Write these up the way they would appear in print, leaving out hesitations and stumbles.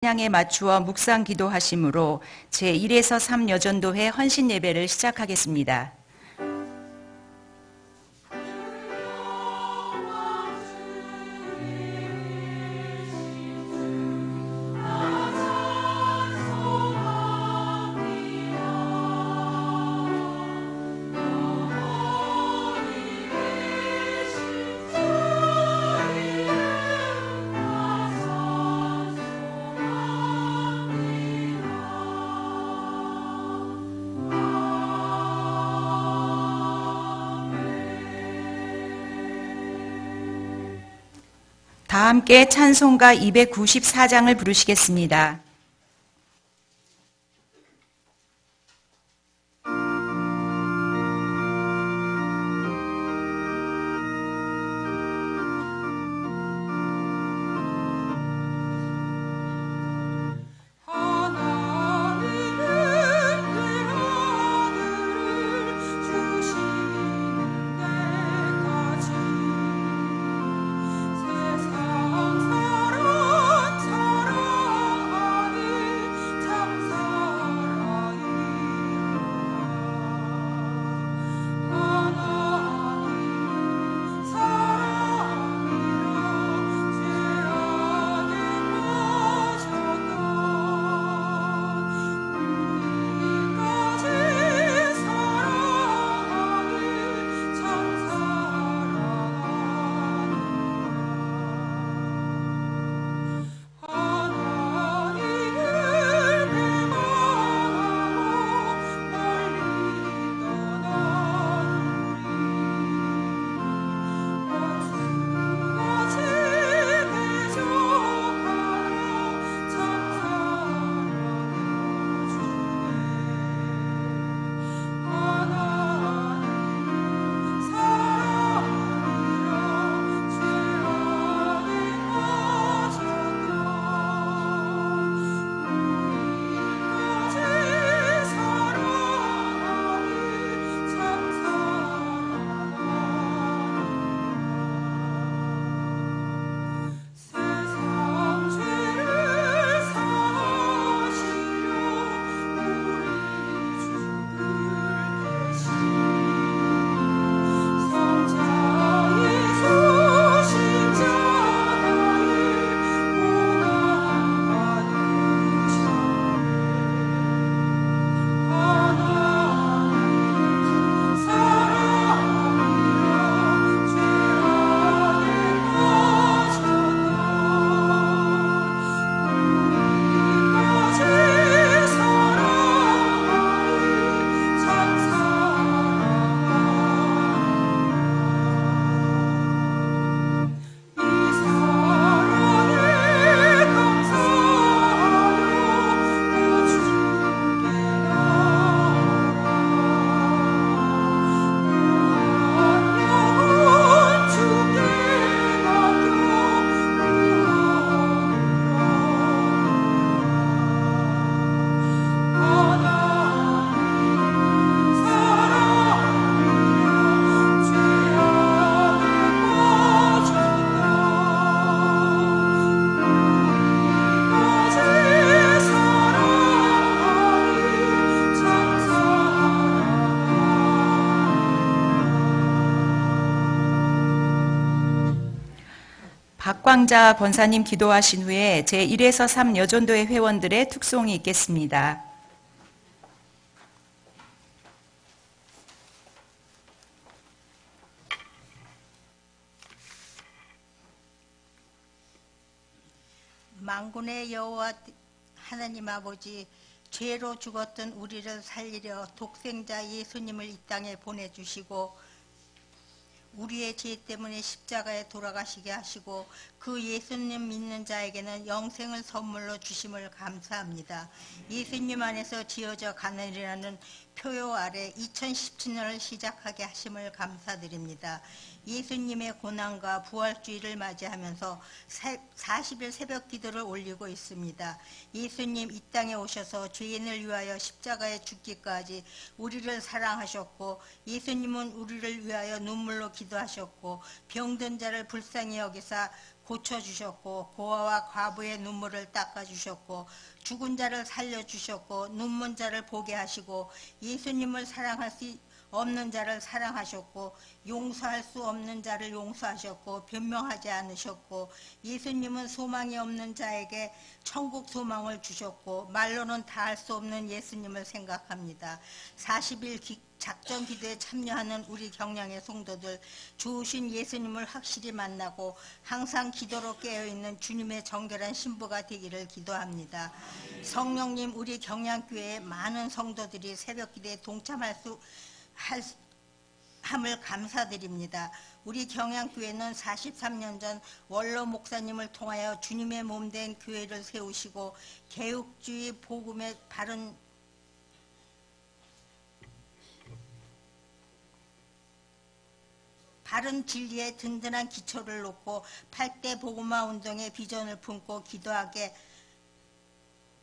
찬양에 맞추어 묵상 기도하심으로 제1에서 3 여전도회 헌신 예배를 시작하겠습니다. 다 함께 찬송가 294장을 부르시겠습니다. 박광자 권사님 기도하신 후에 제1에서 3 여전도회 회원들의 특송이 있겠습니다. 만군의 여호와 하나님 아버지, 죄로 죽었던 우리를 살리려 독생자 예수님을 이 땅에 보내주시고 우리의 죄 때문에 십자가에 돌아가시게 하시고 그 예수님 믿는 자에게는 영생을 선물로 주심을 감사합니다. 예수님 안에서 지어져 가느니라는 표요 아래 2017년을 시작하게 하심을 감사드립니다. 예수님의 고난과 부활주의를 맞이하면서 40일 새벽 기도를 올리고 있습니다. 예수님 이 땅에 오셔서 죄인을 위하여 십자가에 죽기까지 우리를 사랑하셨고, 예수님은 우리를 위하여 눈물로 기도하셨고, 병든 자를 불쌍히 여기사 고쳐주셨고 고아와 과부의 눈물을 닦아주셨고 죽은 자를 살려주셨고 눈먼 자를 보게 하시고 예수님을 사랑할 수 없는 자를 사랑하셨고 용서할 수 없는 자를 용서하셨고 변명하지 않으셨고 예수님은 소망이 없는 자에게 천국 소망을 주셨고 말로는 다 할 수 없는 예수님을 생각합니다. 40일 작전 기도에 참여하는 우리 경량의 성도들 좋으신 예수님을 확실히 만나고 항상 기도로 깨어있는 주님의 정결한 신부가 되기를 기도합니다. 성령님, 우리 경량교회의 많은 성도들이 새벽 기도에 동참할 수 함을 감사드립니다. 우리 경양교회는 43년 전 원로 목사님을 통하여 주님의 몸된 교회를 세우시고 개혁주의 복음의 바른 진리의 든든한 기초를 놓고 8대 복음화 운동의 비전을 품고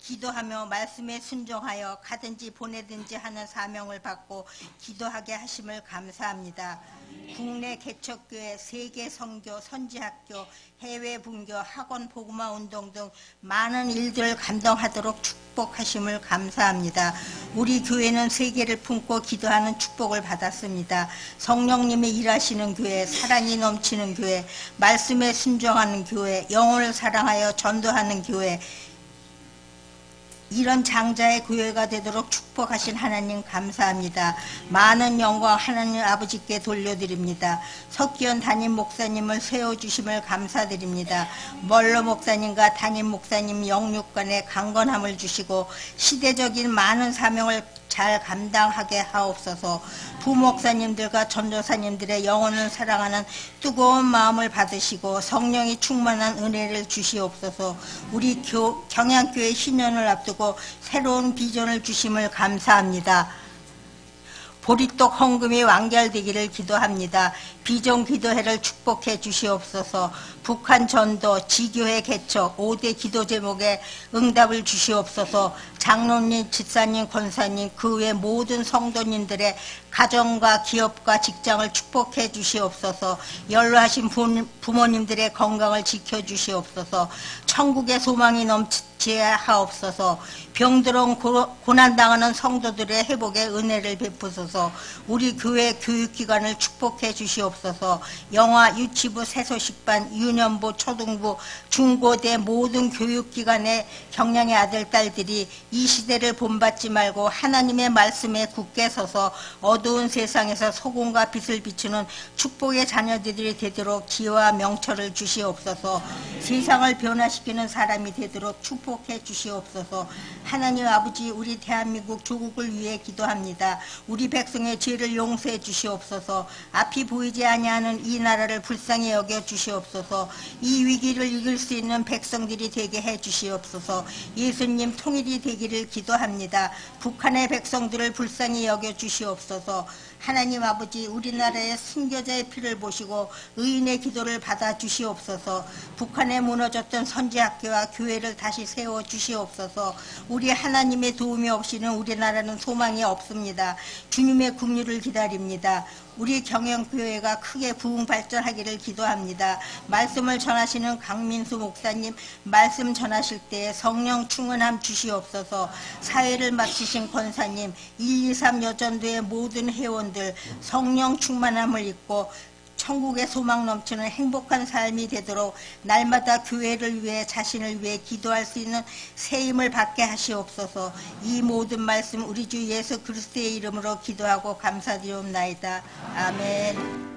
기도하며 말씀에 순종하여 가든지 보내든지 하는 사명을 받고 기도하게 하심을 감사합니다. 국내 개척교회, 세계 선교, 선지학교, 해외 분교, 학원 복음화 운동 등 많은 일들을 감당하도록 축복하심을 감사합니다. 우리 교회는 세계를 품고 기도하는 축복을 받았습니다. 성령님이 일하시는 교회, 사랑이 넘치는 교회, 말씀에 순종하는 교회, 영혼을 사랑하여 전도하는 교회, 이런 장자의 교회가 되도록 축복하신 하나님 감사합니다. 많은 영광 하나님 아버지께 돌려드립니다. 석기현 담임 목사님을 세워주심을 감사드립니다. 멀로 목사님과 담임 목사님 영육간에 강건함을 주시고 시대적인 많은 사명을 잘 감당하게 하옵소서. 부목사님들과 전도사님들의 영혼을 사랑하는 뜨거운 마음을 받으시고 성령이 충만한 은혜를 주시옵소서. 우리 경양교회 신년을 앞두고 새로운 비전을 주심을 감사합니다. 보리떡 헌금이 완결되기를 기도합니다. 비전 기도회를 축복해 주시옵소서. 북한 전도, 지교회 개척, 5대 기도 제목에 응답을 주시옵소서. 장로님, 집사님, 권사님, 그 외 모든 성도님들의 가정과 기업과 직장을 축복해 주시옵소서. 연로하신 부모님들의 건강을 지켜주시옵소서. 천국의 소망이 넘치게 하옵소서. 병들어 고난당하는 성도들의 회복에 은혜를 베푸소서. 우리 교회 교육기관을 축복해 주시옵소서. 영아, 유치부, 새소식반, 유년부, 초등부, 중고대 모든 교육기관의 경량의 아들, 딸들이 이 시대를 본받지 말고 하나님의 말씀에 굳게 서서 어두운 세상에서 소금과 빛을 비추는 축복의 자녀들이 되도록 기회와 명철을 주시옵소서. 세상을 변화시키는 사람이 되도록 축복해 주시옵소서. 하나님 아버지, 우리 대한민국 조국을 위해 기도합니다. 우리 백성의 죄를 용서해 주시옵소서. 앞이 보이지 아니하는 이 나라를 불쌍히 여겨 주시옵소서. 이 위기를 이길 수 있는 백성들이 되게 해 주시옵소서. 예수님 통일이 되기를 기도합니다. 북한의 백성들을 불쌍히 여겨 주시옵소서. 하나님 아버지, 우리나라의 순교자의 피를 보시고 의인의 기도를 받아 주시옵소서. 북한에 무너졌던 선지학교와 교회를 다시 세워 주시옵소서. 우리 하나님의 도움이 없이는 우리나라는 소망이 없습니다. 주님의 긍휼을 기다립니다. 우리 경영교회가 크게 부흥 발전하기를 기도합니다. 말씀을 전하시는 강민수 목사님, 말씀 전하실 때 성령 충만함 주시옵소서. 사회를 맡으신 권사님, 123 여전도의 모든 회원들 성령 충만함을 입고 천국의 소망 넘치는 행복한 삶이 되도록 날마다 교회를 위해 자신을 위해 기도할 수 있는 세임을 받게 하시옵소서. 이 모든 말씀 우리 주 예수 그리스도의 이름으로 기도하고 감사드리옵나이다. 아멘.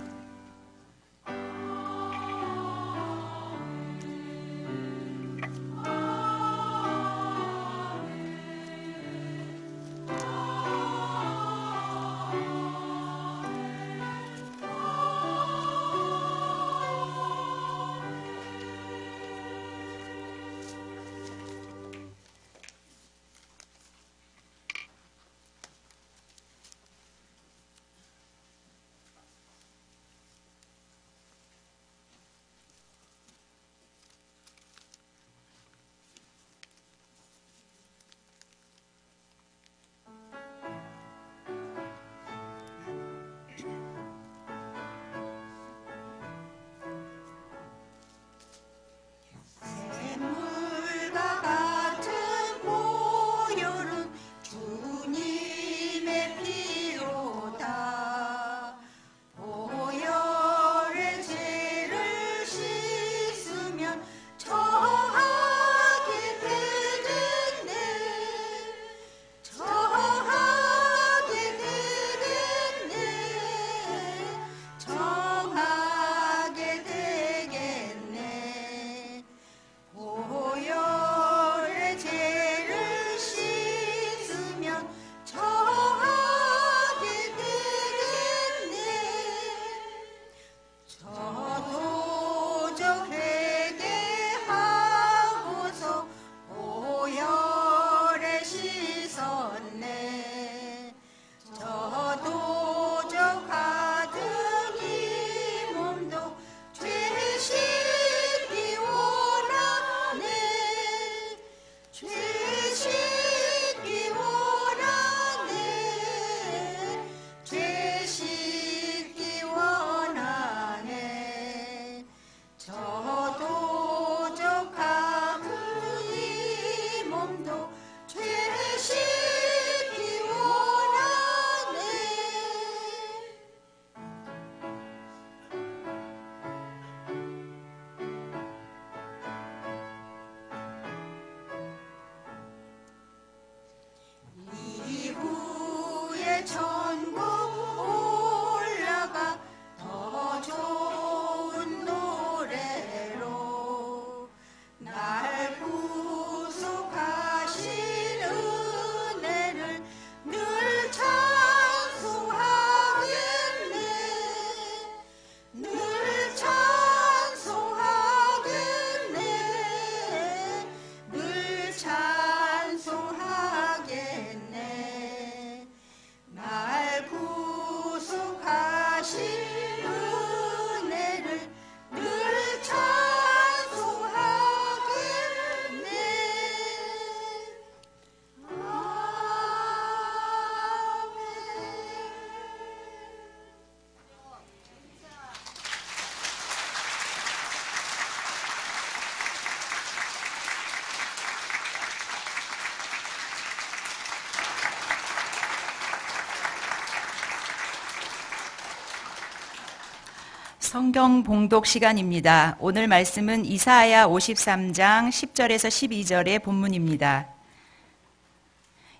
성경 봉독 시간입니다. 오늘 말씀은 이사야 53장 10절에서 12절의 본문입니다.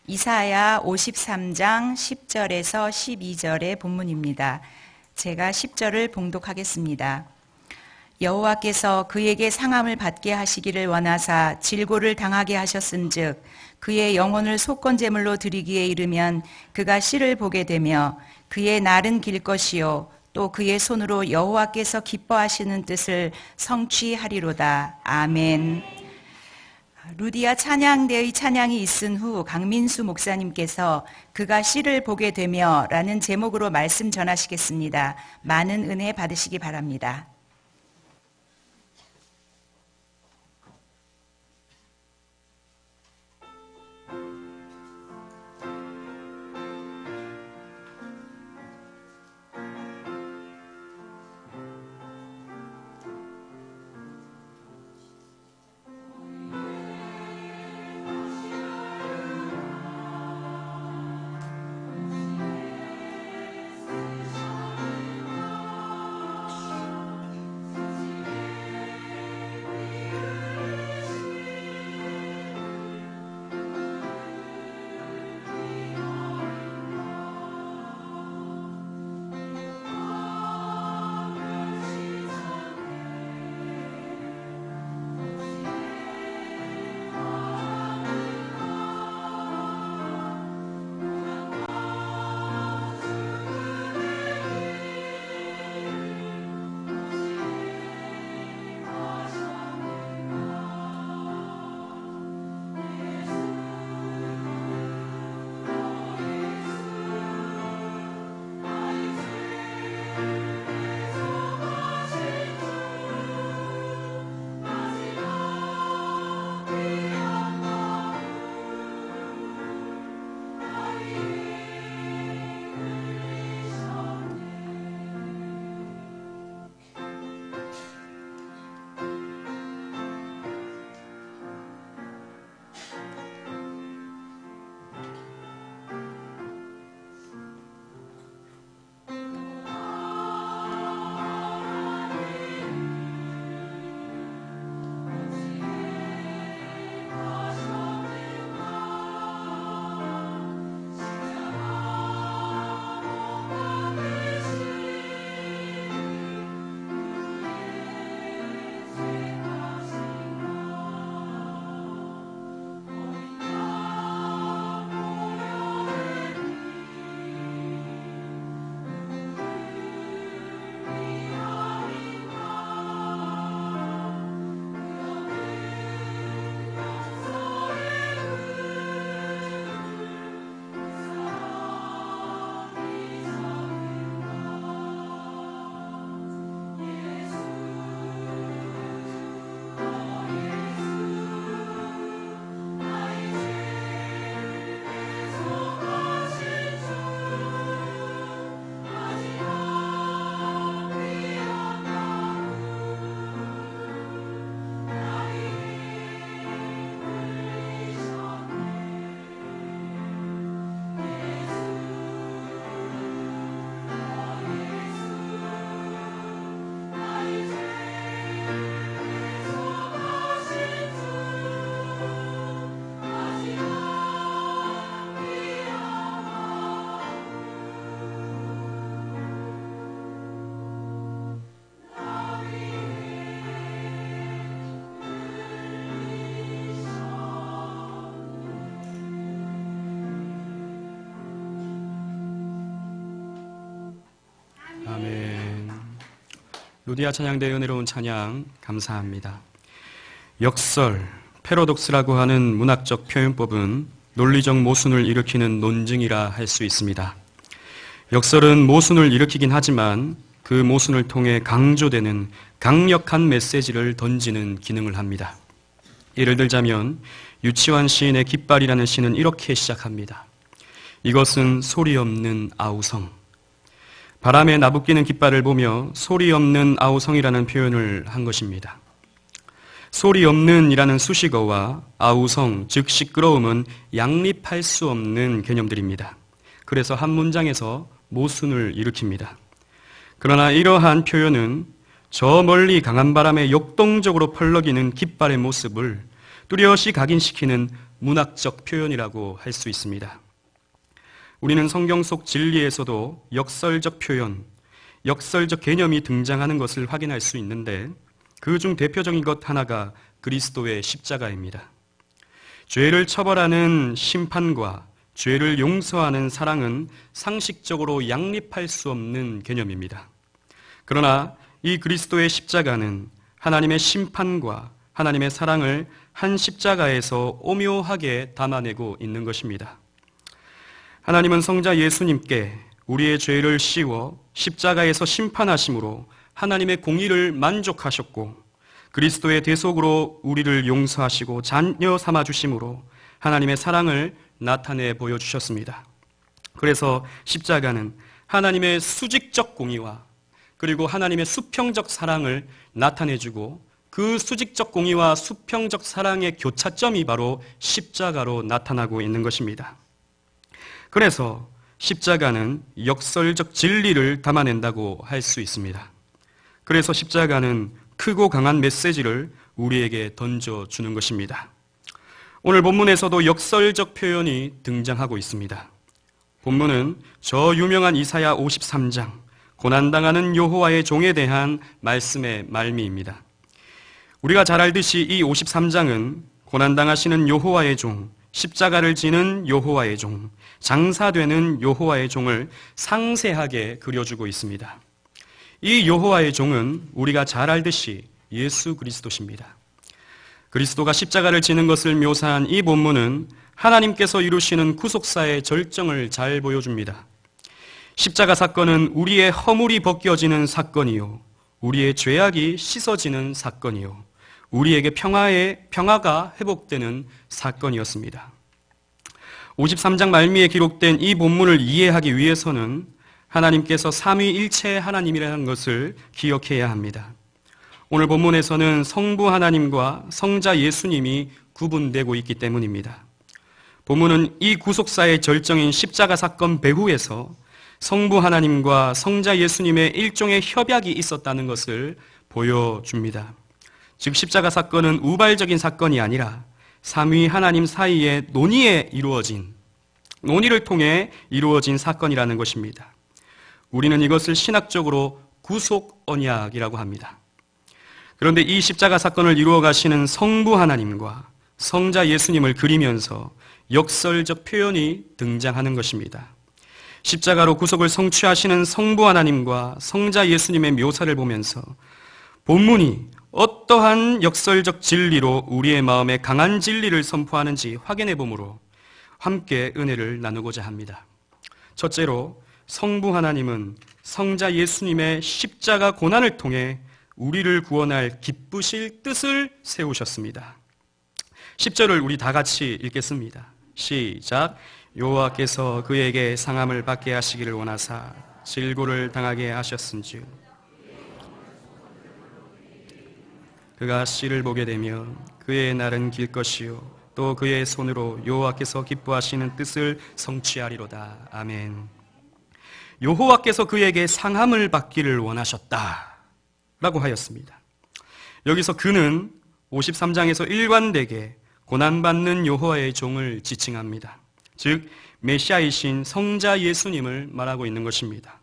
이사야 53장 10절에서 12절의 본문입니다. 제가 10절을 봉독하겠습니다. 여호와께서 그에게 상함을 받게 하시기를 원하사 질고를 당하게 하셨은즉 그의 영혼을 속건제물로 드리기에 이르면 그가 씨를 보게 되며 그의 날은 길 것이요 또 그의 손으로 여호와께서 기뻐하시는 뜻을 성취하리로다. 아멘. 루디아 찬양대의 찬양이 있은 후 강민수 목사님께서 그가 씨를 보게 되며 라는 제목으로 말씀 전하시겠습니다. 많은 은혜 받으시기 바랍니다. 아멘. 루디아 찬양대의 은혜로운 찬양 감사합니다. 역설, 패러독스라고 하는 문학적 표현법은 논리적 모순을 일으키는 논증이라 할 수 있습니다. 역설은 모순을 일으키긴 하지만 그 모순을 통해 강조되는 강력한 메시지를 던지는 기능을 합니다. 예를 들자면 유치환 시인의 깃발이라는 시는 이렇게 시작합니다. 이것은 소리 없는 아우성. 바람에 나부끼는 깃발을 보며 소리 없는 아우성이라는 표현을 한 것입니다. 소리 없는 이라는 수식어와 아우성, 즉 시끄러움은 양립할 수 없는 개념들입니다. 그래서 한 문장에서 모순을 일으킵니다. 그러나 이러한 표현은 저 멀리 강한 바람에 역동적으로 펄럭이는 깃발의 모습을 뚜렷이 각인시키는 문학적 표현이라고 할 수 있습니다. 우리는 성경 속 진리에서도 역설적 표현, 역설적 개념이 등장하는 것을 확인할 수 있는데 그 중 대표적인 것 하나가 그리스도의 십자가입니다. 죄를 처벌하는 심판과 죄를 용서하는 사랑은 상식적으로 양립할 수 없는 개념입니다. 그러나 이 그리스도의 십자가는 하나님의 심판과 하나님의 사랑을 한 십자가에서 오묘하게 담아내고 있는 것입니다. 하나님은 성자 예수님께 우리의 죄를 씌워 십자가에서 심판하심으로 하나님의 공의를 만족하셨고 그리스도의 대속으로 우리를 용서하시고 자녀 삼아주심으로 하나님의 사랑을 나타내 보여주셨습니다. 그래서 십자가는 하나님의 수직적 공의와 그리고 하나님의 수평적 사랑을 나타내주고 그 수직적 공의와 수평적 사랑의 교차점이 바로 십자가로 나타나고 있는 것입니다. 그래서 십자가는 역설적 진리를 담아낸다고 할 수 있습니다. 그래서 십자가는 크고 강한 메시지를 우리에게 던져주는 것입니다. 오늘 본문에서도 역설적 표현이 등장하고 있습니다. 본문은 저 유명한 이사야 53장, 고난당하는 여호와의 종에 대한 말씀의 말미입니다. 우리가 잘 알듯이 이 53장은 고난당하시는 여호와의 종, 십자가를 지는 여호와의 종, 장사되는 여호와의 종을 상세하게 그려주고 있습니다. 이 여호와의 종은 우리가 잘 알듯이 예수 그리스도십니다. 그리스도가 십자가를 지는 것을 묘사한 이 본문은 하나님께서 이루시는 구속사의 절정을 잘 보여줍니다. 십자가 사건은 우리의 허물이 벗겨지는 사건이요, 우리의 죄악이 씻어지는 사건이요, 우리에게 평화가 회복되는 사건이었습니다. 53장 말미에 기록된 이 본문을 이해하기 위해서는 하나님께서 삼위일체 하나님이라는 것을 기억해야 합니다. 오늘 본문에서는 성부 하나님과 성자 예수님이 구분되고 있기 때문입니다. 본문은 이 구속사의 절정인 십자가 사건 배후에서 성부 하나님과 성자 예수님의 일종의 협약이 있었다는 것을 보여줍니다. 즉 십자가 사건은 우발적인 사건이 아니라 삼위 하나님 사이의 논의를 통해 이루어진 사건이라는 것입니다. 우리는 이것을 신학적으로 구속 언약이라고 합니다. 그런데 이 십자가 사건을 이루어 가시는 성부 하나님과 성자 예수님을 그리면서 역설적 표현이 등장하는 것입니다. 십자가로 구속을 성취하시는 성부 하나님과 성자 예수님의 묘사를 보면서 본문이 어떠한 역설적 진리로 우리의 마음에 강한 진리를 선포하는지 확인해 보므로 함께 은혜를 나누고자 합니다. 첫째로 성부 하나님은 성자 예수님의 십자가 고난을 통해 우리를 구원할 기쁘실 뜻을 세우셨습니다. 10절을 우리 다 같이 읽겠습니다. 시작. 여호와께서 그에게 상함을 받게 하시기를 원하사 질고를 당하게 하셨은즉 그가 씨를 보게 되면 그의 날은 길 것이요 또 그의 손으로 여호와께서 기뻐하시는 뜻을 성취하리로다. 아멘. 여호와께서 그에게 상함을 받기를 원하셨다 라고 하였습니다. 여기서 그는 53장에서 일관되게 고난받는 여호와의 종을 지칭합니다. 즉 메시아이신 성자 예수님을 말하고 있는 것입니다.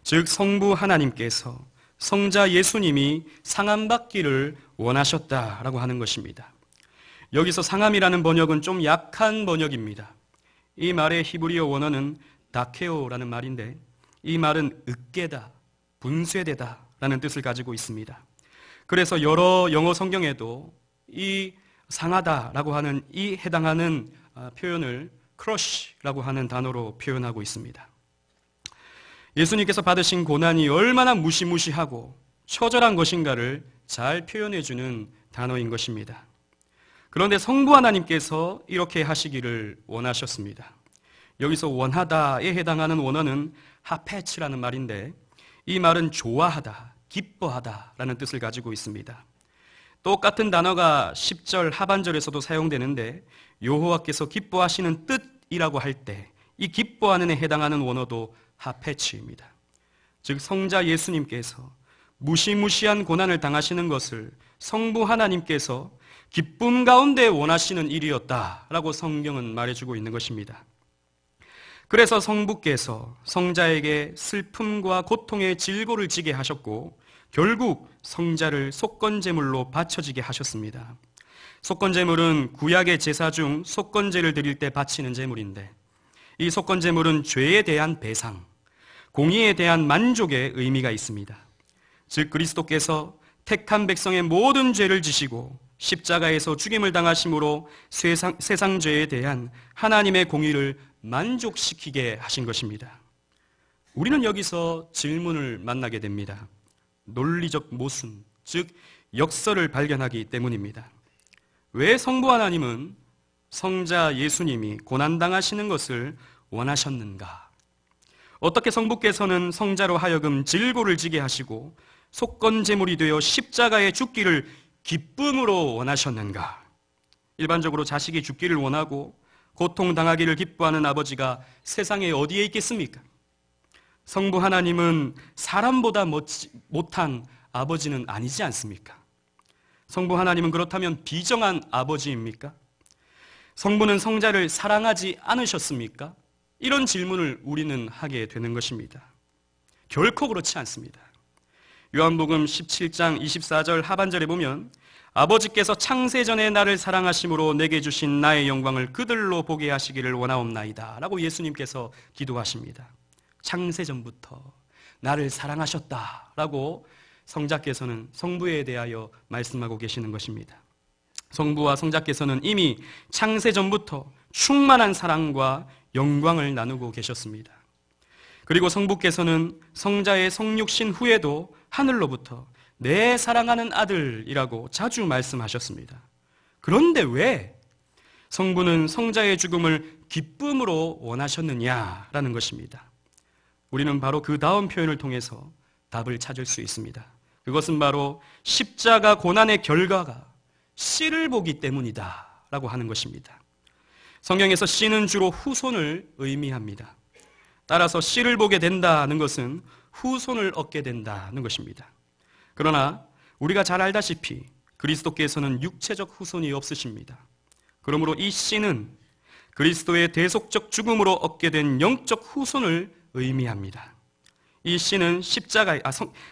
즉 성부 하나님께서 성자 예수님이 상함받기를 원하셨다라고 하는 것입니다. 여기서 상함이라는 번역은 좀 약한 번역입니다. 이 말의 히브리어 원어는 다케오라는 말인데 이 말은 으깨다, 분쇄되다 라는 뜻을 가지고 있습니다. 그래서 여러 영어 성경에도 이 상하다라고 하는 이 해당하는 표현을 crush라고 하는 단어로 표현하고 있습니다. 예수님께서 받으신 고난이 얼마나 무시무시하고 처절한 것인가를 잘 표현해주는 단어인 것입니다. 그런데 성부 하나님께서 이렇게 하시기를 원하셨습니다. 여기서 원하다에 해당하는 원어는 하페츠라는 말인데 이 말은 좋아하다, 기뻐하다라는 뜻을 가지고 있습니다. 똑같은 단어가 10절 하반절에서도 사용되는데 여호와께서 기뻐하시는 뜻이라고 할 때 이 기뻐하는에 해당하는 원어도 하페츠입니다. 즉 성자 예수님께서 무시무시한 고난을 당하시는 것을 성부 하나님께서 기쁨 가운데 원하시는 일이었다라고 성경은 말해주고 있는 것입니다. 그래서 성부께서 성자에게 슬픔과 고통의 질고를 지게 하셨고 결국 성자를 속건제물로 바쳐지게 하셨습니다. 속건제물은 구약의 제사 중 속건제를 드릴 때 바치는 제물인데, 이 속건제물은 죄에 대한 배상, 공의에 대한 만족의 의미가 있습니다. 즉 그리스도께서 택한 백성의 모든 죄를 지시고 십자가에서 죽임을 당하심으로 세상 죄에 대한 하나님의 공의를 만족시키게 하신 것입니다. 우리는 여기서 질문을 만나게 됩니다. 논리적 모순, 즉 역설을 발견하기 때문입니다. 왜 성부 하나님은 성자 예수님이 고난당하시는 것을 원하셨는가? 어떻게 성부께서는 성자로 하여금 질고를 지게 하시고 속건제물이 되어 십자가에 죽기를 기쁨으로 원하셨는가? 일반적으로 자식이 죽기를 원하고 고통당하기를 기뻐하는 아버지가 세상에 어디에 있겠습니까? 성부 하나님은 사람보다 못한 아버지는 아니지 않습니까? 성부 하나님은 그렇다면 비정한 아버지입니까? 성부는 성자를 사랑하지 않으셨습니까? 이런 질문을 우리는 하게 되는 것입니다. 결코 그렇지 않습니다. 요한복음 17장 24절 하반절에 보면 아버지께서 창세전에 나를 사랑하심으로 내게 주신 나의 영광을 그들로 보게 하시기를 원하옵나이다 라고 예수님께서 기도하십니다. 창세전부터 나를 사랑하셨다라고 성자께서는 성부에 대하여 말씀하고 계시는 것입니다. 성부와 성자께서는 이미 창세전부터 충만한 사랑과 영광을 나누고 계셨습니다. 그리고 성부께서는 성자의 성육신 후에도 하늘로부터 내 사랑하는 아들이라고 자주 말씀하셨습니다. 그런데 왜 성부는 성자의 죽음을 기쁨으로 원하셨느냐라는 것입니다. 우리는 바로 그 다음 표현을 통해서 답을 찾을 수 있습니다. 그것은 바로 십자가 고난의 결과가 씨를 보기 때문이다 라고 하는 것입니다. 성경에서 씨는 주로 후손을 의미합니다. 따라서 씨를 보게 된다는 것은 후손을 얻게 된다는 것입니다. 그러나 우리가 잘 알다시피 그리스도께서는 육체적 후손이 없으십니다. 그러므로 이 씨는 그리스도의 대속적 죽음으로 얻게 된 영적 후손을 의미합니다. 이 씨는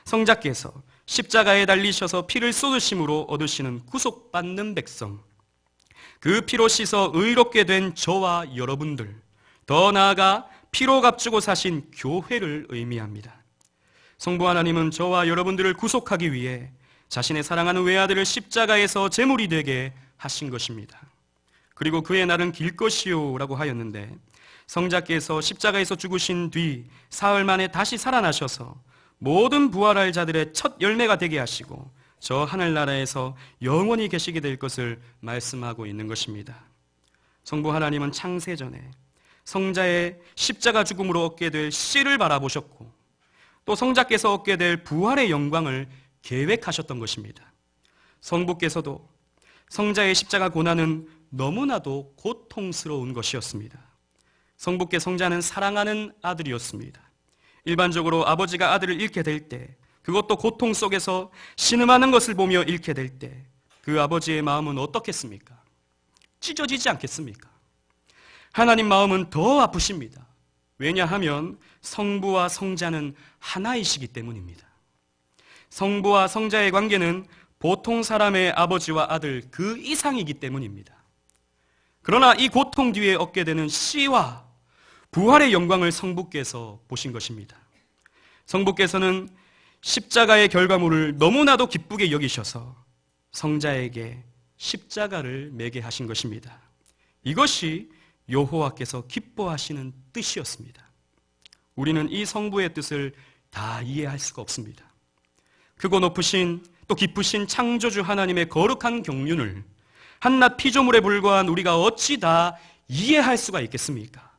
성자께서 십자가에 달리셔서 피를 쏟으심으로 얻으시는 구속받는 백성, 그 피로 씻어 의롭게 된 저와 여러분들, 더 나아가 피로 값주고 사신 교회를 의미합니다. 성부 하나님은 저와 여러분들을 구속하기 위해 자신의 사랑하는 외아들을 십자가에서 제물이 되게 하신 것입니다. 그리고 그의 날은 길 것이요 라고 하였는데, 성자께서 십자가에서 죽으신 뒤 사흘 만에 다시 살아나셔서 모든 부활할 자들의 첫 열매가 되게 하시고 저 하늘나라에서 영원히 계시게 될 것을 말씀하고 있는 것입니다. 성부 하나님은 창세전에 성자의 십자가 죽음으로 얻게 될 씨를 바라보셨고 또 성자께서 얻게 될 부활의 영광을 계획하셨던 것입니다. 성부께서도 성자의 십자가 고난은 너무나도 고통스러운 것이었습니다. 성부께 성자는 사랑하는 아들이었습니다. 일반적으로 아버지가 아들을 잃게 될 때, 그것도 고통 속에서 신음하는 것을 보며 잃게 될 때 그 아버지의 마음은 어떻겠습니까? 찢어지지 않겠습니까? 하나님 마음은 더 아프십니다. 왜냐하면 성부와 성자는 하나이시기 때문입니다. 성부와 성자의 관계는 보통 사람의 아버지와 아들 그 이상이기 때문입니다. 그러나 이 고통 뒤에 얻게 되는 씨와 부활의 영광을 성부께서 보신 것입니다. 성부께서는 십자가의 결과물을 너무나도 기쁘게 여기셔서 성자에게 십자가를 매게 하신 것입니다. 이것이 여호와께서 기뻐하시는 뜻이었습니다. 우리는 이 성부의 뜻을 다 이해할 수가 없습니다. 크고 높으신 또 기쁘신 창조주 하나님의 거룩한 경륜을 한낱 피조물에 불과한 우리가 어찌 다 이해할 수가 있겠습니까?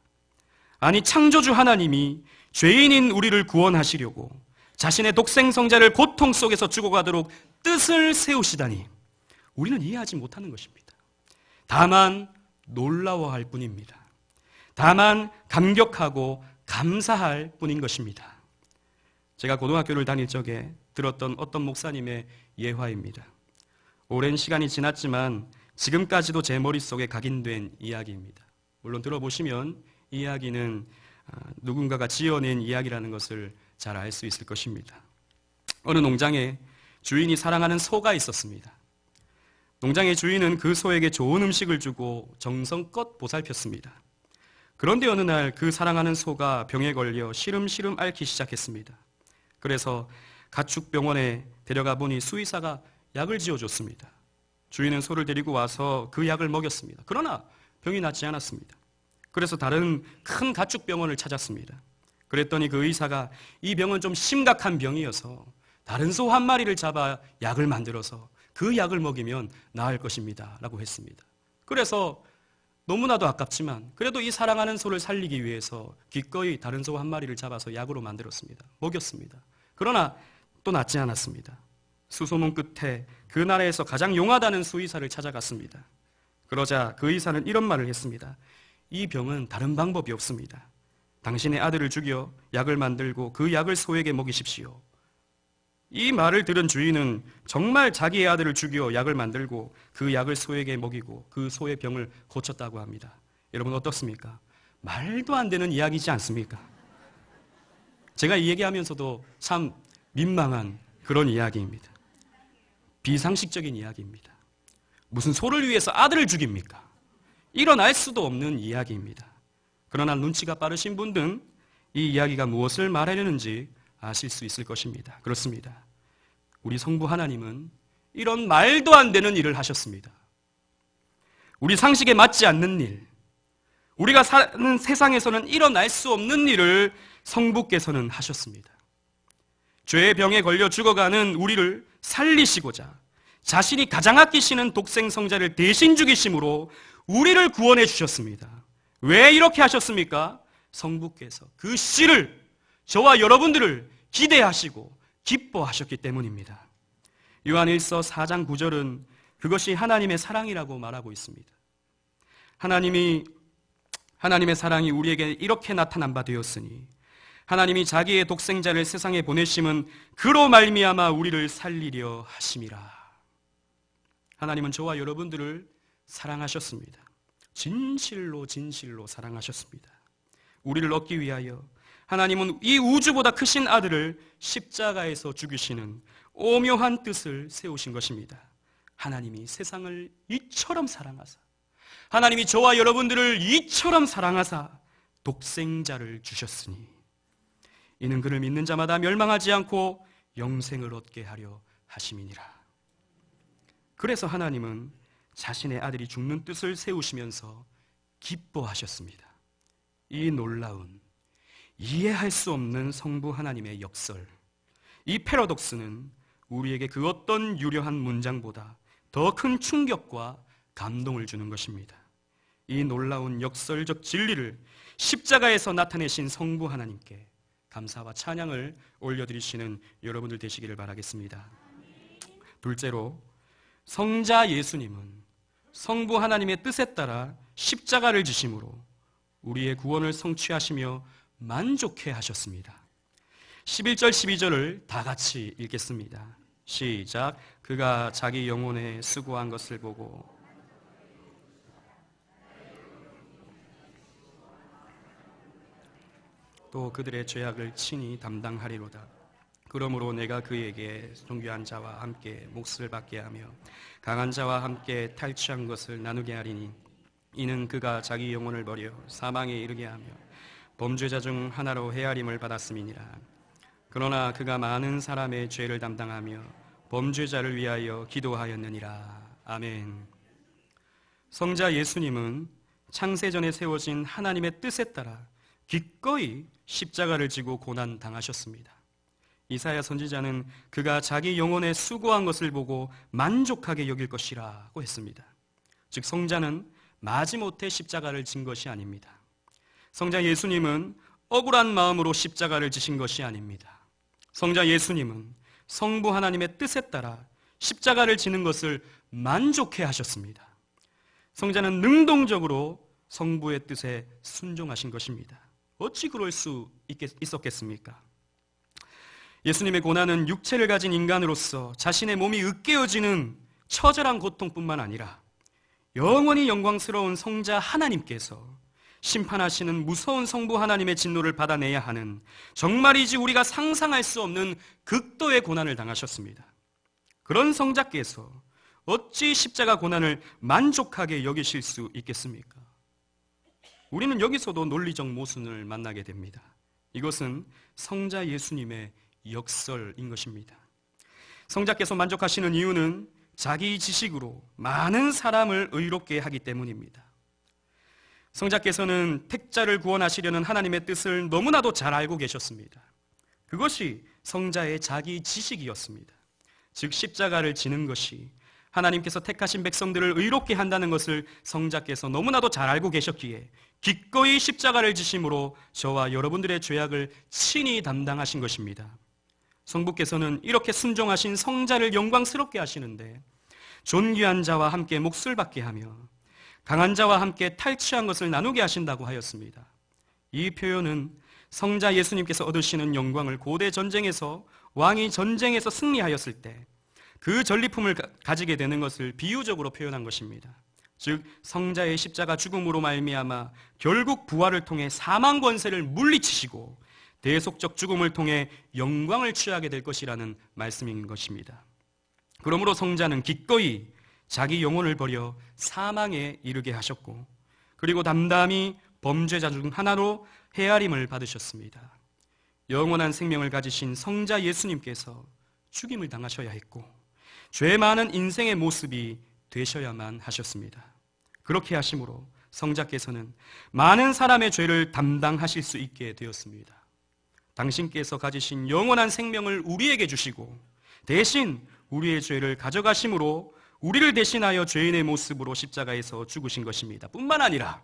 아니, 창조주 하나님이 죄인인 우리를 구원하시려고 자신의 독생성자를 고통 속에서 죽어가도록 뜻을 세우시다니 우리는 이해하지 못하는 것입니다. 다만 놀라워할 뿐입니다. 다만 감격하고 감사할 뿐인 것입니다. 제가 고등학교를 다닐 적에 들었던 어떤 목사님의 예화입니다. 오랜 시간이 지났지만 지금까지도 제 머릿속에 각인된 이야기입니다. 물론 들어보시면 이 이야기는 누군가가 지어낸 이야기라는 것을 잘 알 수 있을 것입니다. 어느 농장에 주인이 사랑하는 소가 있었습니다. 농장의 주인은 그 소에게 좋은 음식을 주고 정성껏 보살폈습니다. 그런데 어느 날 그 사랑하는 소가 병에 걸려 시름시름 앓기 시작했습니다. 그래서 가축병원에 데려가 보니 수의사가 약을 지어줬습니다. 주인은 소를 데리고 와서 그 약을 먹였습니다. 그러나 병이 낫지 않았습니다. 그래서 다른 큰 가축병원을 찾았습니다. 그랬더니 그 의사가 이 병은 좀 심각한 병이어서 다른 소 한 마리를 잡아 약을 만들어서 그 약을 먹이면 나을 것입니다 라고 했습니다. 그래서 너무나도 아깝지만 그래도 이 사랑하는 소를 살리기 위해서 기꺼이 다른 소 한 마리를 잡아서 약으로 만들었습니다. 먹였습니다. 그러나 또 낫지 않았습니다. 수소문 끝에 그 나라에서 가장 용하다는 수의사를 찾아갔습니다. 그러자 그 의사는 이런 말을 했습니다. 이 병은 다른 방법이 없습니다. 당신의 아들을 죽여 약을 만들고 그 약을 소에게 먹이십시오. 이 말을 들은 주인은 정말 자기의 아들을 죽여 약을 만들고 그 약을 소에게 먹이고 그 소의 병을 고쳤다고 합니다. 여러분 어떻습니까? 말도 안 되는 이야기지 않습니까? 제가 이 얘기하면서도 참 민망한 그런 이야기입니다. 비상식적인 이야기입니다. 무슨 소를 위해서 아들을 죽입니까? 일어날 수도 없는 이야기입니다. 그러나 눈치가 빠르신 분들은 이 이야기가 무엇을 말하려는지 아실 수 있을 것입니다. 그렇습니다. 우리 성부 하나님은 이런 말도 안 되는 일을 하셨습니다. 우리 상식에 맞지 않는 일, 우리가 사는 세상에서는 일어날 수 없는 일을 성부께서는 하셨습니다. 죄의 병에 걸려 죽어가는 우리를 살리시고자 자신이 가장 아끼시는 독생 성자를 대신 죽이심으로 우리를 구원해 주셨습니다. 왜 이렇게 하셨습니까? 성부께서 그 씨를 저와 여러분들을 기대하시고 기뻐하셨기 때문입니다. 요한 1서 4장 9절은 그것이 하나님의 사랑이라고 말하고 있습니다. 하나님의 사랑이 우리에게 이렇게 나타난 바 되었으니 하나님이 자기의 독생자를 세상에 보내심은 그로 말미암아 우리를 살리려 하심이라. 하나님은 저와 여러분들을 사랑하셨습니다. 진실로 사랑하셨습니다. 우리를 얻기 위하여 하나님은 이 우주보다 크신 아들을 십자가에서 죽이시는 오묘한 뜻을 세우신 것입니다. 하나님이 세상을 이처럼 사랑하사, 하나님이 저와 여러분들을 이처럼 사랑하사 독생자를 주셨으니 이는 그를 믿는 자마다 멸망하지 않고 영생을 얻게 하려 하심이니라. 그래서 하나님은 자신의 아들이 죽는 뜻을 세우시면서 기뻐하셨습니다. 이 놀라운, 이해할 수 없는 성부 하나님의 역설, 이 패러독스는 우리에게 그 어떤 유려한 문장보다 더 큰 충격과 감동을 주는 것입니다. 이 놀라운 역설적 진리를 십자가에서 나타내신 성부 하나님께 감사와 찬양을 올려드리시는 여러분들 되시기를 바라겠습니다. 둘째로, 성자 예수님은 성부 하나님의 뜻에 따라 십자가를 지심으로 우리의 구원을 성취하시며 만족해 하셨습니다. 11절 12절을 다 같이 읽겠습니다. 시작. 그가 자기 영혼에 수고한 것을 보고 또 그들의 죄악을 친히 담당하리로다. 그러므로 내가 그에게 존귀한 자와 함께 몫을 받게 하며 강한 자와 함께 탈취한 것을 나누게 하리니 이는 그가 자기 영혼을 버려 사망에 이르게 하며 범죄자 중 하나로 헤아림을 받았음이니라. 그러나 그가 많은 사람의 죄를 담당하며 범죄자를 위하여 기도하였느니라. 아멘. 성자 예수님은 창세전에 세워진 하나님의 뜻에 따라 기꺼이 십자가를 지고 고난 당하셨습니다. 이사야 선지자는 그가 자기 영혼에 수고한 것을 보고 만족하게 여길 것이라고 했습니다. 즉 성자는 마지못해 십자가를 진 것이 아닙니다. 성자 예수님은 억울한 마음으로 십자가를 지신 것이 아닙니다. 성자 예수님은 성부 하나님의 뜻에 따라 십자가를 지는 것을 만족해 하셨습니다. 성자는 능동적으로 성부의 뜻에 순종하신 것입니다. 어찌 그럴 수 있었겠습니까? 예수님의 고난은 육체를 가진 인간으로서 자신의 몸이 으깨어지는 처절한 고통뿐만 아니라 영원히 영광스러운 성자 하나님께서 심판하시는 무서운 성부 하나님의 진노를 받아내야 하는 정말이지 우리가 상상할 수 없는 극도의 고난을 당하셨습니다. 그런 성자께서 어찌 십자가 고난을 만족하게 여기실 수 있겠습니까? 우리는 여기서도 논리적 모순을 만나게 됩니다. 이것은 성자 예수님의 역설인 것입니다. 성자께서 만족하시는 이유는 자기 지식으로 많은 사람을 의롭게 하기 때문입니다. 성자께서는 택자를 구원하시려는 하나님의 뜻을 너무나도 잘 알고 계셨습니다. 그것이 성자의 자기 지식이었습니다. 즉 십자가를 지는 것이 하나님께서 택하신 백성들을 의롭게 한다는 것을 성자께서 너무나도 잘 알고 계셨기에 기꺼이 십자가를 지심으로 저와 여러분들의 죄악을 친히 담당하신 것입니다. 성부께서는 이렇게 순종하신 성자를 영광스럽게 하시는데 존귀한 자와 함께 몫을 받게 하며 강한 자와 함께 탈취한 것을 나누게 하신다고 하였습니다. 이 표현은 성자 예수님께서 얻으시는 영광을 고대 전쟁에서 왕이 전쟁에서 승리하였을 때 그 전리품을 가지게 되는 것을 비유적으로 표현한 것입니다. 즉 성자의 십자가 죽음으로 말미암아 결국 부활을 통해 사망 권세를 물리치시고 대속적 죽음을 통해 영광을 취하게 될 것이라는 말씀인 것입니다. 그러므로 성자는 기꺼이 자기 영혼을 버려 사망에 이르게 하셨고 그리고 담담히 범죄자 중 하나로 헤아림을 받으셨습니다. 영원한 생명을 가지신 성자 예수님께서 죽임을 당하셔야 했고 죄 많은 인생의 모습이 되셔야만 하셨습니다. 그렇게 하심으로 성자께서는 많은 사람의 죄를 담당하실 수 있게 되었습니다. 당신께서 가지신 영원한 생명을 우리에게 주시고 대신 우리의 죄를 가져가심으로 우리를 대신하여 죄인의 모습으로 십자가에서 죽으신 것입니다. 뿐만 아니라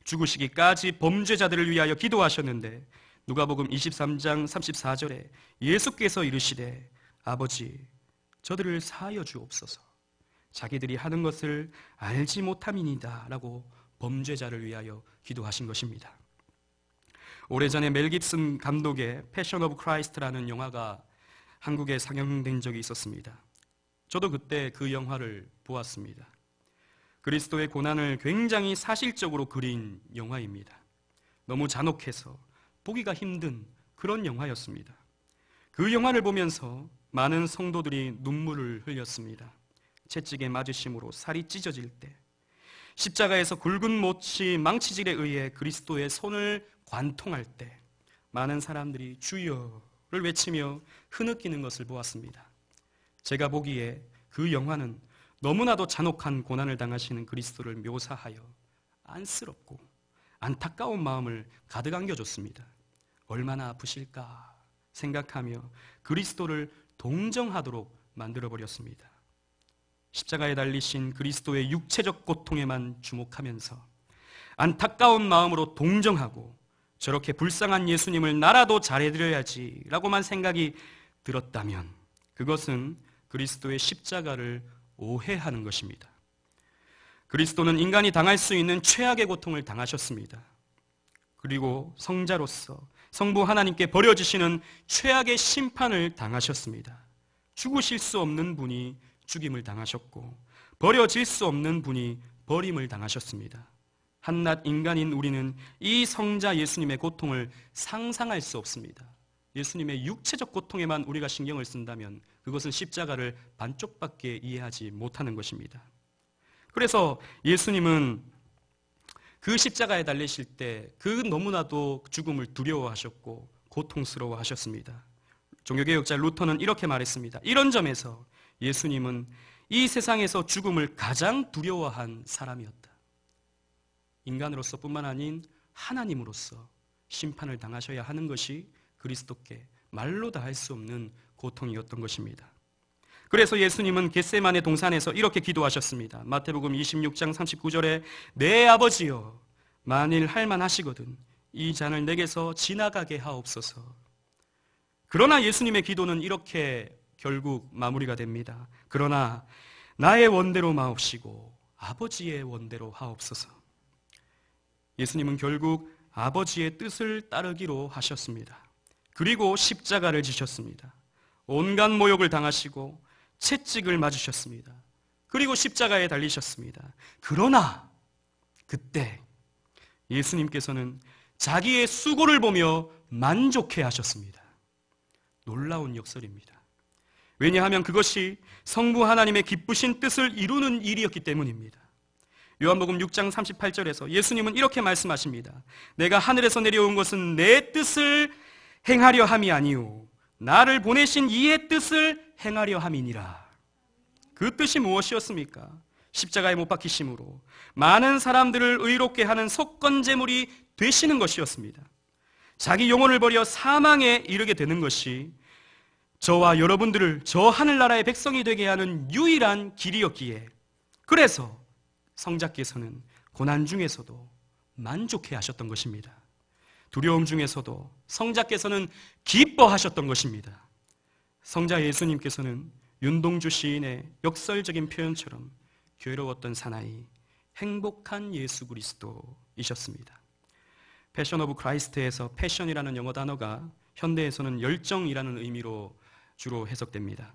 죽으시기까지 범죄자들을 위하여 기도하셨는데 누가복음 23장 34절에 예수께서 이르시되 아버지 저들을 사하여 주옵소서 자기들이 하는 것을 알지 못함이니이다 라고 범죄자를 위하여 기도하신 것입니다. 오래전에 멜 깁슨 감독의 패션 오브 크라이스트라는 영화가 한국에 상영된 적이 있었습니다. 저도 그때 그 영화를 보았습니다. 그리스도의 고난을 굉장히 사실적으로 그린 영화입니다. 너무 잔혹해서 보기가 힘든 그런 영화였습니다. 그 영화를 보면서 많은 성도들이 눈물을 흘렸습니다. 채찍에 맞으심으로 살이 찢어질 때, 십자가에서 굵은 못이 망치질에 의해 그리스도의 손을 관통할 때 많은 사람들이 주여를 외치며 흐느끼는 것을 보았습니다. 제가 보기에 그 영화는 너무나도 잔혹한 고난을 당하시는 그리스도를 묘사하여 안쓰럽고 안타까운 마음을 가득 안겨줬습니다. 얼마나 아프실까 생각하며 그리스도를 동정하도록 만들어버렸습니다. 십자가에 달리신 그리스도의 육체적 고통에만 주목하면서 안타까운 마음으로 동정하고 저렇게 불쌍한 예수님을 나라도 잘해드려야지 라고만 생각이 들었다면 그것은 그리스도의 십자가를 오해하는 것입니다. 그리스도는 인간이 당할 수 있는 최악의 고통을 당하셨습니다. 그리고 성자로서 성부 하나님께 버려지시는 최악의 심판을 당하셨습니다. 죽으실 수 없는 분이 죽임을 당하셨고 버려질 수 없는 분이 버림을 당하셨습니다. 한낱 인간인 우리는 이 성자 예수님의 고통을 상상할 수 없습니다. 예수님의 육체적 고통에만 우리가 신경을 쓴다면 그것은 십자가를 반쪽밖에 이해하지 못하는 것입니다. 그래서 예수님은 그 십자가에 달리실 때 그 너무나도 죽음을 두려워하셨고 고통스러워하셨습니다. 종교개혁자 루터는 이렇게 말했습니다. 이런 점에서 예수님은 이 세상에서 죽음을 가장 두려워한 사람이었다. 인간으로서 뿐만 아닌 하나님으로서 심판을 당하셔야 하는 것이 그리스도께 말로 다 할 수 없는 고통이었던 것입니다. 그래서 예수님은 겟세마네 동산에서 이렇게 기도하셨습니다. 마태복음 26장 39절에 내 아버지여 만일 할만하시거든 이 잔을 내게서 지나가게 하옵소서. 그러나 예수님의 기도는 이렇게 결국 마무리가 됩니다. 그러나 나의 원대로 마옵시고 아버지의 원대로 하옵소서. 예수님은 결국 아버지의 뜻을 따르기로 하셨습니다. 그리고 십자가를 지셨습니다. 온갖 모욕을 당하시고 채찍을 맞으셨습니다. 그리고 십자가에 달리셨습니다. 그러나 그때 예수님께서는 자기의 수고를 보며 만족해 하셨습니다. 놀라운 역설입니다. 왜냐하면 그것이 성부 하나님의 기쁘신 뜻을 이루는 일이었기 때문입니다. 요한복음 6장 38절에서 예수님은 이렇게 말씀하십니다. 내가 하늘에서 내려온 것은 내 뜻을 행하려 함이 아니오 나를 보내신 이의 뜻을 행하려 함이니라. 그 뜻이 무엇이었습니까? 십자가에 못 박히심으로 많은 사람들을 의롭게 하는 속건제물이 되시는 것이었습니다. 자기 영혼을 버려 사망에 이르게 되는 것이 저와 여러분들을 저 하늘나라의 백성이 되게 하는 유일한 길이었기에, 그래서 성자께서는 고난 중에서도 만족해 하셨던 것입니다. 두려움 중에서도 성자께서는 기뻐하셨던 것입니다. 성자 예수님께서는 윤동주 시인의 역설적인 표현처럼 괴로웠던 사나이, 행복한 예수 그리스도이셨습니다. 패션 오브 크라이스트에서 패션이라는 영어 단어가 현대에서는 열정이라는 의미로 주로 해석됩니다.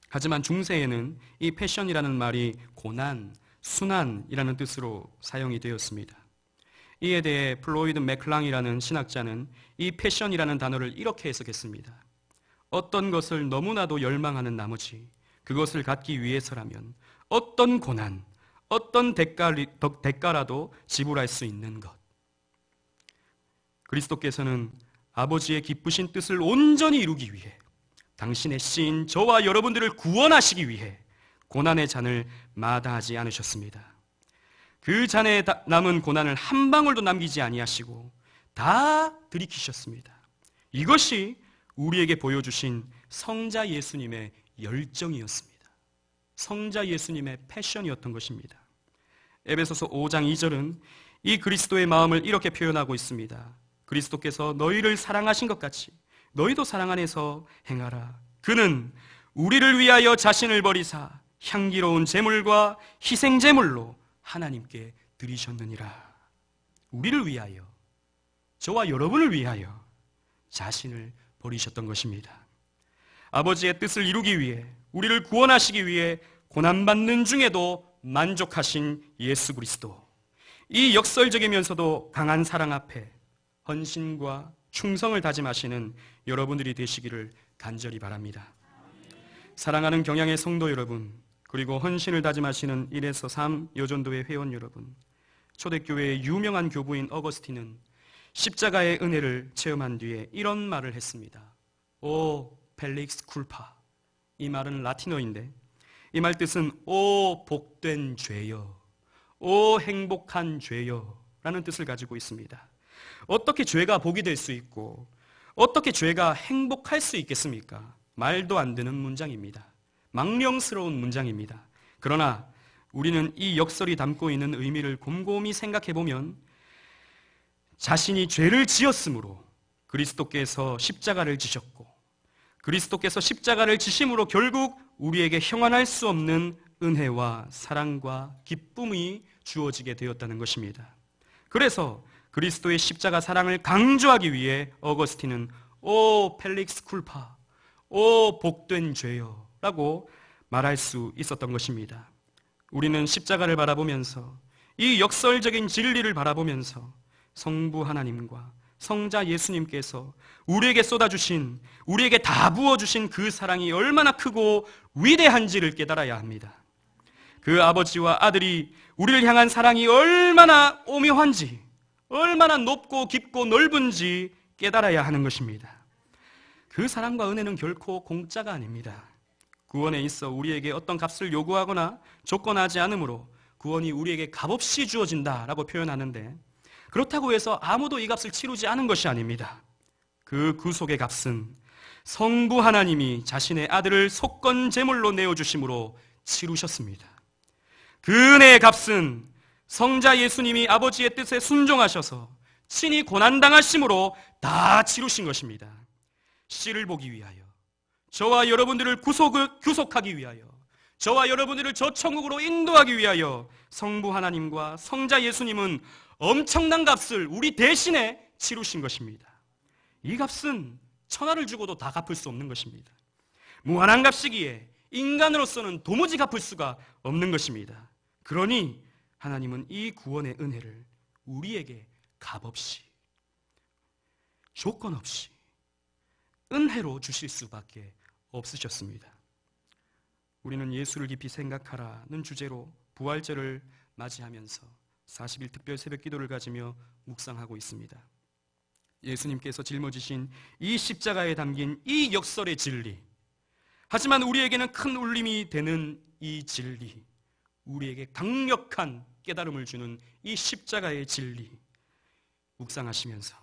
하지만 중세에는 이 패션이라는 말이 고난, 순환이라는 뜻으로 사용이 되었습니다. 이에 대해 플로이드 맥클랑이라는 신학자는 이 패션이라는 단어를 이렇게 해석했습니다. 어떤 것을 너무나도 열망하는 나머지 그것을 갖기 위해서라면 어떤 고난, 어떤 대가라도 지불할 수 있는 것. 그리스도께서는 아버지의 기쁘신 뜻을 온전히 이루기 위해, 당신의 씨인 저와 여러분들을 구원하시기 위해 고난의 잔을 마다하지 않으셨습니다. 그 잔에 남은 고난을 한 방울도 남기지 아니하시고 다 들이키셨습니다. 이것이 우리에게 보여주신 성자 예수님의 열정이었습니다. 성자 예수님의 패션이었던 것입니다. 에베소서 5장 2절은 이 그리스도의 마음을 이렇게 표현하고 있습니다. 그리스도께서 너희를 사랑하신 것 같이 너희도 사랑 안에서 행하라. 그는 우리를 위하여 자신을 버리사 향기로운 제물과 희생 제물로 하나님께 드리셨느니라. 우리를 위하여, 저와 여러분을 위하여 자신을 버리셨던 것입니다. 아버지의 뜻을 이루기 위해, 우리를 구원하시기 위해 고난받는 중에도 만족하신 예수 그리스도, 이 역설적이면서도 강한 사랑 앞에 헌신과 충성을 다짐하시는 여러분들이 되시기를 간절히 바랍니다. 사랑하는 경양의 성도 여러분, 그리고 헌신을 다짐하시는 1에서 3 여전도회 회원 여러분, 초대교회의 유명한 교부인 어거스틴은 십자가의 은혜를 체험한 뒤에 이런 말을 했습니다. 오 펠릭스 쿨파. 이 말은 라틴어인데 이 말 뜻은 오 복된 죄여, 오 행복한 죄여 라는 뜻을 가지고 있습니다. 어떻게 죄가 복이 될 수 있고 어떻게 죄가 행복할 수 있겠습니까? 말도 안 되는 문장입니다. 망령스러운 문장입니다. 그러나 우리는 이 역설이 담고 있는 의미를 곰곰이 생각해 보면 자신이 죄를 지었으므로 그리스도께서 십자가를 지셨고 그리스도께서 십자가를 지심으로 결국 우리에게 형환할 수 없는 은혜와 사랑과 기쁨이 주어지게 되었다는 것입니다. 그래서 그리스도의 십자가 사랑을 강조하기 위해 어거스틴은 오 펠릭스 쿨파, 오 복된 죄여 라고 말할 수 있었던 것입니다. 우리는 십자가를 바라보면서, 이 역설적인 진리를 바라보면서 성부 하나님과 성자 예수님께서 우리에게 쏟아주신, 우리에게 다 부어주신 그 사랑이 얼마나 크고 위대한지를 깨달아야 합니다. 그 아버지와 아들이 우리를 향한 사랑이 얼마나 오묘한지, 얼마나 높고 깊고 넓은지 깨달아야 하는 것입니다. 그 사랑과 은혜는 결코 공짜가 아닙니다. 구원에 있어 우리에게 어떤 값을 요구하거나 조건하지 않으므로 구원이 우리에게 값없이 주어진다라고 표현하는데, 그렇다고 해서 아무도 이 값을 치르지 않은 것이 아닙니다. 그 구속의 값은 성부 하나님이 자신의 아들을 속건 제물로 내어주심으로 치르셨습니다. 그 은혜의 값은 성자 예수님이 아버지의 뜻에 순종하셔서 친히 고난당하심으로 다 치르신 것입니다. 씨를 보기 위하여, 저와 여러분들을 구속하기 위하여, 저와 여러분들을 저 천국으로 인도하기 위하여 성부 하나님과 성자 예수님은 엄청난 값을 우리 대신에 치르신 것입니다. 이 값은 천하를 주고도 다 갚을 수 없는 것입니다. 무한한 값이기에 인간으로서는 도무지 갚을 수가 없는 것입니다. 그러니 하나님은 이 구원의 은혜를 우리에게 값없이, 조건 없이 은혜로 주실 수밖에 없으셨습니다. 우리는 예수를 깊이 생각하라는 주제로 부활절을 맞이하면서 40일 특별 새벽 기도를 가지며 묵상하고 있습니다. 예수님께서 짊어지신 이 십자가에 담긴 이 역설의 진리, 하지만 우리에게는 큰 울림이 되는 이 진리, 우리에게 강력한 깨달음을 주는 이 십자가의 진리 묵상하시면서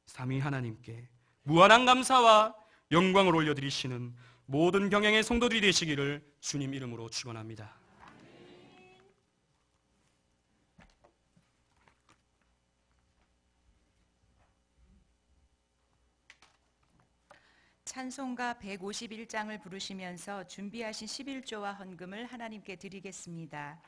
삼위 하나님께 무한한 감사와 영광을 올려드리시는 모든 경향의 성도들이 되시기를 주님 이름으로 축원합니다. 찬송가 151장을 부르시면서 준비하신 11조와 헌금을 하나님께 드리겠습니다.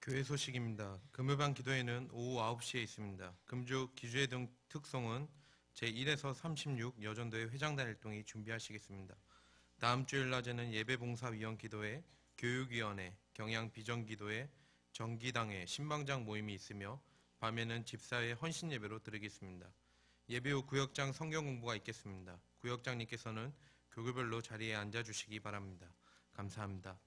교회 소식입니다. 금요반 기도회는 오후 9시에 있습니다. 금주 기주회 등 특송은 제1에서 36 여전도회 회장단일동이 준비하시겠습니다. 다음 주일 낮에는 예배봉사위원 기도회, 교육위원회, 경양비전기도회, 정기당회, 신방장 모임이 있으며 밤에는 집사회 헌신예배로 드리겠습니다. 예배 후 구역장 성경공부가 있겠습니다. 구역장님께서는 교구별로 자리에 앉아주시기 바랍니다. 감사합니다.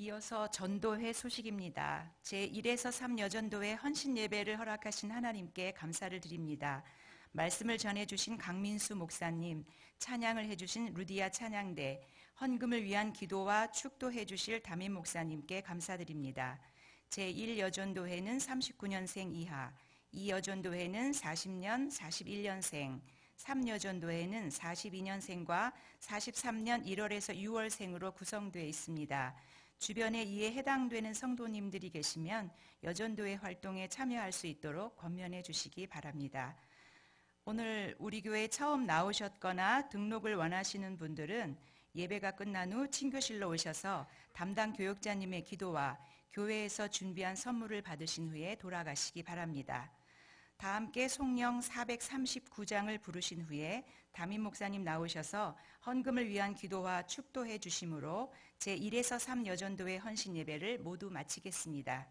이어서 전도회 소식입니다. 제1에서 3 여전도회 헌신 예배를 허락하신 하나님께 감사를 드립니다. 말씀을 전해주신 강민수 목사님, 찬양을 해주신 루디아 찬양대, 헌금을 위한 기도와 축도해 주실 담임 목사님께 감사드립니다. 제1 여전도회는 39년생 이하, 2 여전도회는 40년, 41년생, 3 여전도회는 42년생과 43년 1월에서 6월생으로 구성되어 있습니다. 주변에 이에 해당되는 성도님들이 계시면 여전도회 활동에 참여할 수 있도록 권면해 주시기 바랍니다. 오늘 우리 교회에 처음 나오셨거나 등록을 원하시는 분들은 예배가 끝난 후 친교실로 오셔서 담당 교역자님의 기도와 교회에서 준비한 선물을 받으신 후에 돌아가시기 바랍니다. 다 함께 송영 439장을 부르신 후에 담임 목사님 나오셔서 헌금을 위한 기도와 축도해 주심으로 제1에서 3 여전도회 헌신 예배를 모두 마치겠습니다.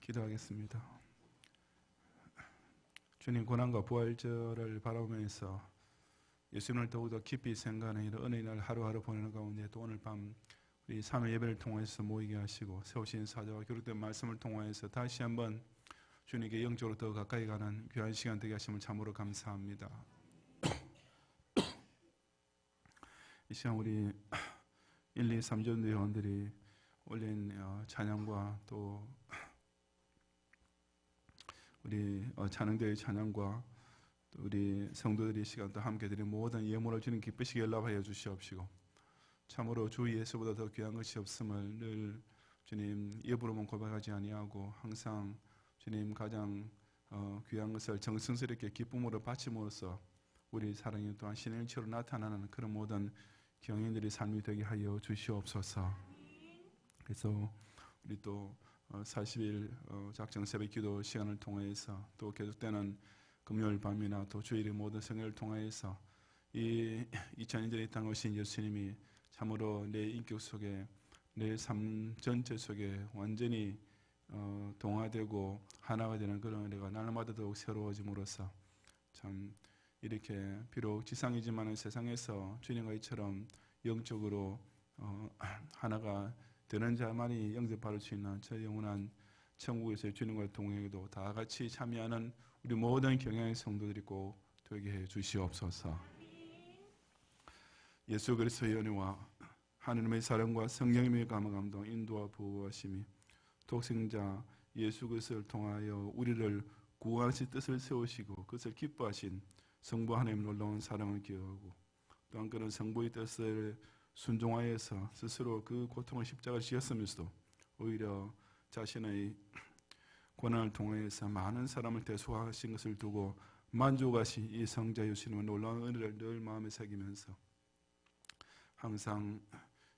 기도하겠습니다. 주님, 고난과 부활절을 바라보면서 예수님을 더욱더 깊이 생각하는 이런 은혜의 날 하루하루 보내는 가운데 또 오늘 밤 우리 3일 예배를 통해서 모이게 하시고 세우신 사자와 기록된 말씀을 통하여서 다시 한번 주님께 영적으로 더 가까이 가는 귀한 시간 되게 하심을 참으로 감사합니다. 이 시간 우리 1, 2, 3전 회원들이 올린 찬양과 또 우리 찬양대의 찬양과 또 우리 성도들이 시간 또 함께 드린 모든 예물을 주님 기쁘시게 연락하여 주시옵시고 참으로 주 예수보다 더 귀한 것이 없음을 늘 주님 입으로만 고백하지 아니하고 항상 주님 가장 귀한 것을 정성스럽게 기쁨으로 바침으로써 우리 사랑이 또한 신의 일체로 나타나는 그런 모든 경인들의 삶이 되게 하여 주시옵소서. 그래서 우리 또 40일 작정 새벽 기도 시간을 통해서 또 계속되는 금요일 밤이나 또 주일의 모든 성회를 통해서 이 2000년전에 땅 오신 예수님이 참으로 내 인격 속에 내 삶 전체 속에 완전히 동화되고 하나가 되는 그런 은혜가 날마다 더욱 새로워짐으로써 참 이렇게 비록 지상이지만 세상에서 주님과 이처럼 영적으로 하나가 되는 자만이 영접받을 수 있는 저 영원한 천국에서의 주님과의 동행에도 다 같이 참여하는 우리 모든 경영의 성도들이 꼭 되게 해 주시옵소서. 예수 그리스도의 은혜와 하느님의 사랑과 성령님의 감동, 인도와 보호하심이 독생자 예수 그리스도를 통하여 우리를 구하실 뜻을 세우시고 그것을 기뻐하신 성부 하나님 놀라운 사랑을 기억하고 또한 그런 성부의 뜻을 순종하여서 스스로 그 고통을 십자가를 지었으면서도 오히려 자신의 고난을 통해서 많은 사람을 대속하신 것을 두고 만족하신 이 성자 예수님의 놀라운 은혜를 늘 마음에 새기면서 항상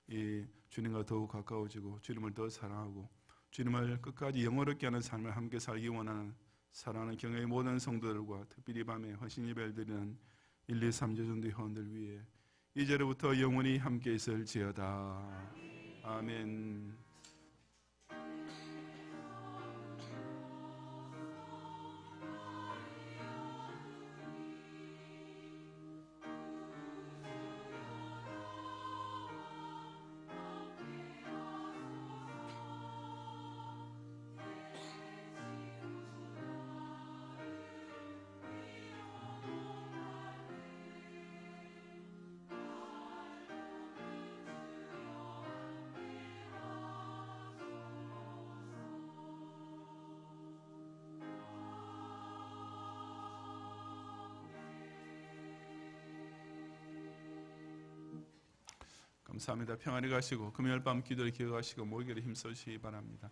이 주님과 더욱 가까워지고 주님을 더 사랑하고 주님을 끝까지 영원롭게 하는 삶을 함께 살기 원하는 사랑하는 경외의 모든 성도들과 특별히 밤에 헌신 예배를 드리는 1, 2, 3조 정도의 회원들 위해 이제로부터 영원히 함께 있을지어다. 아멘. 감사합니다. 평안히 가시고 금요일 밤 기도를 기억하시고 모이기를 힘쓰시기 바랍니다.